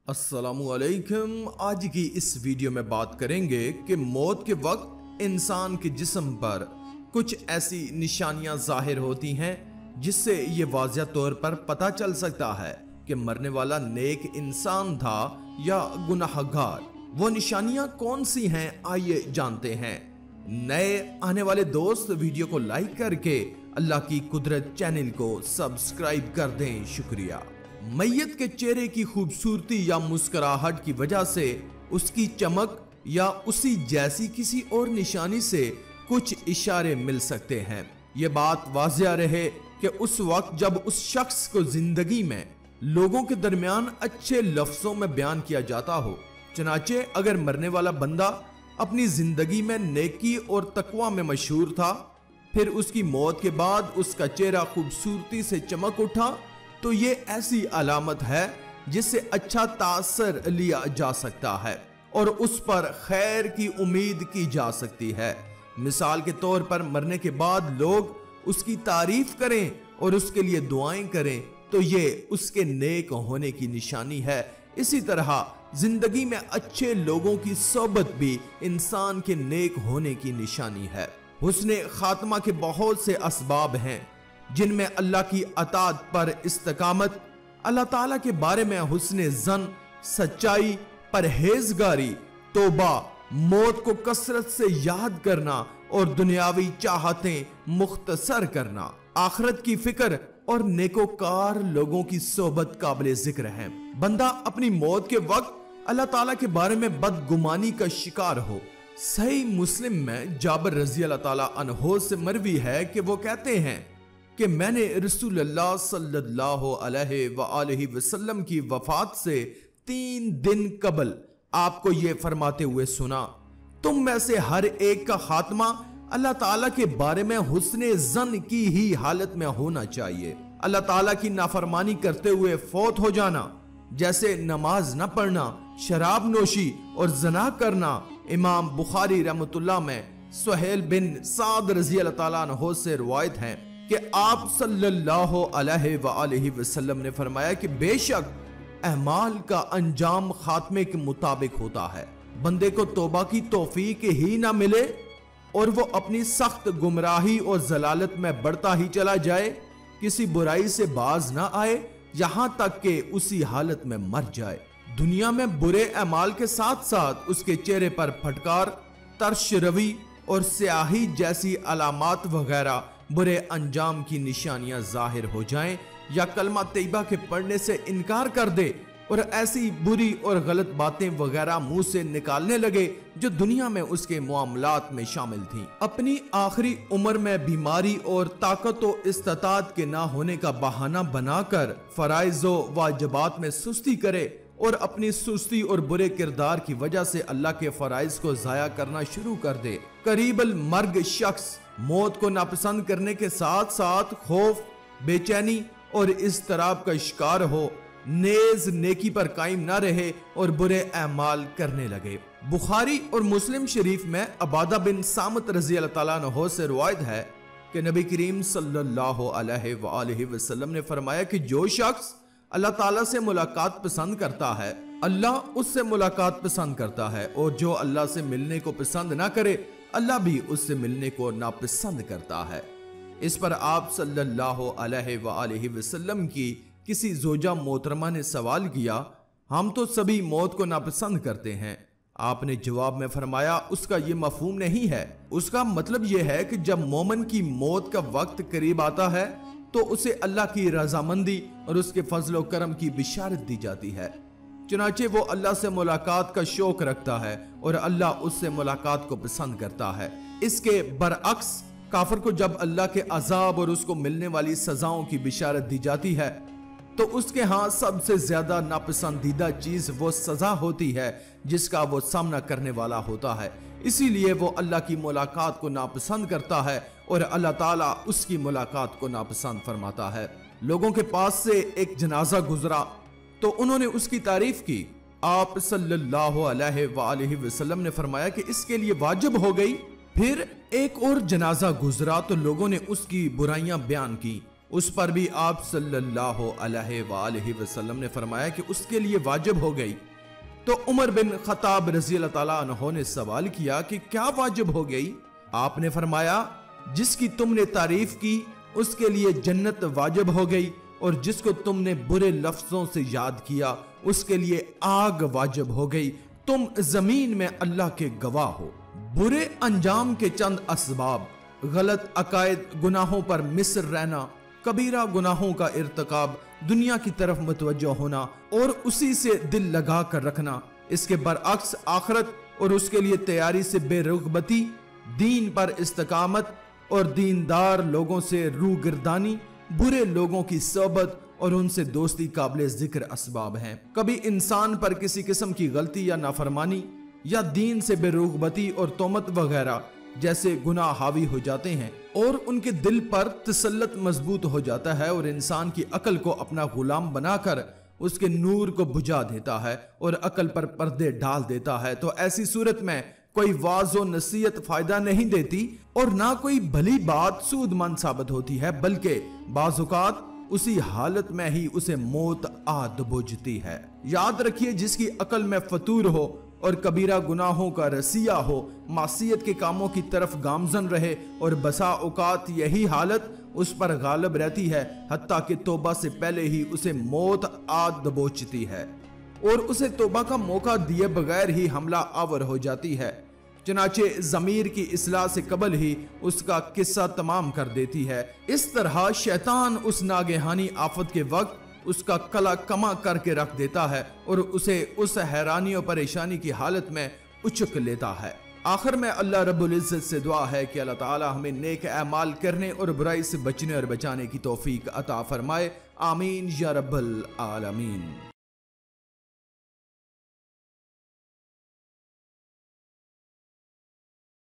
अस्सलामुअलैकुम। आज की इस वीडियो में बात करेंगे कि मौत के वक्त इंसान के जिस्म पर कुछ ऐसी निशानियां जाहिर होती हैं जिससे ये वाज़िह तौर पर पता चल सकता है कि मरने वाला नेक इंसान था या गुनाहगार। वो निशानियां कौन सी हैं, आइए जानते हैं। नए आने वाले दोस्त वीडियो को लाइक करके अल्लाह की कुदरत चैनल को सब्सक्राइब कर दें, शुक्रिया। मैयत के चेहरे की खूबसूरती या मुस्कुराहट की वजह से उसकी चमक या उसी जैसी किसी और निशानी से कुछ इशारे मिल सकते हैं। ये बात वाज़िह रहे कि उस वक्त जब उस शख्स को जिंदगी में लोगों के दरमियान अच्छे लफ्जों में बयान किया जाता हो। चनाचे अगर मरने वाला बंदा अपनी जिंदगी में नेकी और तकवा में मशहूर था, फिर उसकी मौत के बाद उसका चेहरा खूबसूरती से चमक उठा, तो ये ऐसी अलामत है जिससे अच्छा तासर लिया जा सकता है और उस पर खैर की उम्मीद की जा सकती है। मिसाल के तौर पर मरने के बाद लोग उसकी तारीफ करें और उसके लिए दुआएं करें, तो ये उसके नेक होने की निशानी है। इसी तरह जिंदगी में अच्छे लोगों की सोबत भी इंसान के नेक होने की निशानी है। हुस्ने खात्मा के बहुत से असबाब हैं जिनमें अल्लाह की अताअत पर इस्तकामत, अल्लाह ताला के बारे में हुस्ने ज़न, सच्चाई, परहेजगारी, तौबा, मौत को कसरत से याद करना और दुनियावी चाहतें मुख्तसर करना, आखिरत की फिक्र और नेकोकार लोगों की सोबत काबिल जिक्र है। बंदा अपनी मौत के वक्त अल्लाह ताला के बारे में बदगुमानी का शिकार हो। सही मुस्लिम में जाबिर रज़ी अल्लाह ताला अन्हो से मरवी है कि वो कहते हैं कि मैंने रसूलुल्लाह सल्लल्लाहु अलैहि वसल्लम की वफात से 3 दिन कबल आपको ये फरमाते हुए सुना, तुम में से हर एक का खात्मा अल्लाह ताला के बारे में हुस्ने ज़न की ही हालत में होना चाहिए। अल्लाह ताला की नाफरमानी करते हुए फौत हो जाना, जैसे नमाज न पढ़ना, शराब नोशी और जना करना। इमाम बुखारी रहमतुल्लाह में सुहेल बिन साद रज़ी अल्लाह ताला अन्हो से रिवायत है कि आप सल्लल्लाहु अलैहि वसल्लम ने फरमाया कि बेशक अहमाल का अंजाम खात्मे के मुताबिक होता है। बंदे को तौबा की तौफीक ही ना मिले और वो अपनी सख्त गुमराही और जलालत में बढ़ता ही चला जाए, किसी बुराई से बाज ना आए, यहां तक कि उसी हालत में मर जाए। दुनिया में बुरे अमाल के साथ साथ उसके चेहरे पर फटकार, तरश रवी और स्याही जैसी अलामात वगैरह बुरे अंजाम की निशानियां जाहिर हो जाएं, या कलमा तैयबा के पढ़ने से इनकार कर दे और ऐसी बुरी और गलत बातें वगैरह मुंह से निकालने लगे जो दुनिया में उसके मामलात में शामिल थीं। अपनी आखिरी उम्र में बीमारी और ताकत व इस्तात के ना होने का बहाना बनाकर फराइज व वाजिबात में सुस्ती करे और अपनी सुस्ती और बुरे किरदार की वजह से अल्लाह के फराइज को जाया करना शुरू कर दे। करीबल मर्ग शख्स मौत को नापसंद करने के साथ साथ खौफ, बेचैनी और इज़्तिराब का शिकार हो, नेज नेकी पर कायम ना रहे और बुरे अमाल करने लगे। बुखारी और मुस्लिम शरीफ में अबादा बिन सामत रज़ी अल्लाह ताला अन्हो से रिवायत है कि नबी करीम सल्लल्लाहु अलैहि वसल्लम ने फरमाया कि जो शख्स अल्लाह ताला से मुलाकात पसंद करता है, अल्लाह उससे मुलाकात पसंद करता है, और जो अल्लाह से मिलने को पसंद ना करे, अल्लाह भी उससे मिलने को नापसंद करता है। इस पर आप सल्लल्लाहु अलैहि वसल्लम की किसी जोजा मोहतरमा ने सवाल किया, हम तो सभी मौत को नापसंद करते हैं। आपने जवाब में फरमाया, उसका ये मफहूम नहीं है। उसका मतलब यह है कि जब मोमिन की मौत का वक्त करीब आता है तो उसे अल्लाह की रजामंदी और उसके फजलो करम की बिशारत दी जाती है। चुनाचे वो अल्लाह से मुलाकात का शौक रखता है और अल्लाह उससे मुलाकात को पसंद करता है। इसके बरअक्स काफिर को जब अल्लाह के अजाब और उसको मिलने वाली सजाओं की बिशारत दी जाती है तो उसके यहाँ सबसे ज्यादा नापसंदीदा चीज वो सजा होती है जिसका वो सामना करने वाला होता है। इसीलिए वो अल्लाह की मुलाकात को नापसंद करता है और अल्लाह ताला उसकी मुलाकात को नापसंद फरमाता है। लोगों के पास से एक जनाजा गुजरा तो उन्होंने उसकी तारीफ की। आप सल्लल्लाहु अलैहि वसल्लम ने फरमाया कि इसके लिए वाजिब हो गई। फिर एक और जनाजा गुजरा तो लोगों ने उसकी बुराइयां बयान की। उस पर भी आप सल्लल्लाहु अलैहि वसल्लम ने फरमाया कि उसके लिए वाजिब हो गई। तो उमर बिन खत्ताब रज़ी अल्लाह ताला अन्हु ने सवाल किया कि क्या वाजिब हो गई? आपने फरमाया, जिसकी तुमने तारीफ की उसके लिए जन्नत वाजिब हो गई, और जिसको तुमने बुरे लफ्जों से याद किया उसके लिए आग वाजिब हो गई। तुम जमीन में अल्लाह के गवाह हो। बुरे अंजाम के चंद असबाब: गलत अकायद, गुनाहों पर मिस्र रहना, कबीरा गुनाहों का इर्तिकाब, दुनिया की तरफ मुतवज्जो होना और उसी से दिल लगा कर रखना। इसके बरअक्स आखिरत और उसके लिए तैयारी से बेरुग़बती, दीन पर इस्तकामत और दीनदार लोगों से रूगिरदानी, बुरे लोगों की सोबत और उनसे दोस्ती काबिल जिक्र असबाब हैं। कभी इंसान पर किसी किस्म की गलती या नाफरमानी या दीन से बेरुग़बती और तोमत वगैरह जैसे गुनाह हावी हो जाते हैं और उनके दिल पर तसल्लुत मजबूत हो जाता है और इंसान की अकल को अपना गुलाम बनाकर उसके नूर को बुझा देता है और अकल पर पर्दे डाल देता है। तो ऐसी सूरत में कोई वाज़ो नसीहत फायदा नहीं देती और ना कोई भली बात सूदमंद साबित होती है, बल्कि बाज़-औक़ात उसी हालत में ही उसे मौत आ दबोचती है। याद रखिए, जिसकी अकल में फतूर हो और कबीरा गुनाहों का रसिया हो, मासियत के कामों की तरफ गामजन रहे और बसा औकात यही हालत उस पर गालिब रहती है, हत्ता कि तौबा से पहले ही उसे मौत आ दबोचती है और उसे तौबा का मौका दिए बगैर ही हमला आवर हो जाती है। चनाचे ज़मीर की इस्लाह से कबल ही उसका किस्सा तमाम कर देती है। इस तरह शैतान उस नागहानी आफत के वक्त उसका कला कमा करके रख देता है और उसे उस हैरानी और परेशानी की हालत में उचक लेता है। आखिर में अल्लाह रब्बुल इज्जत से दुआ है कि अल्लाह ताला हमें नेक अमाल करने और बुराई से बचने और बचाने की तौफीक अता फरमाए। आमीन या रब्बल आलमीन।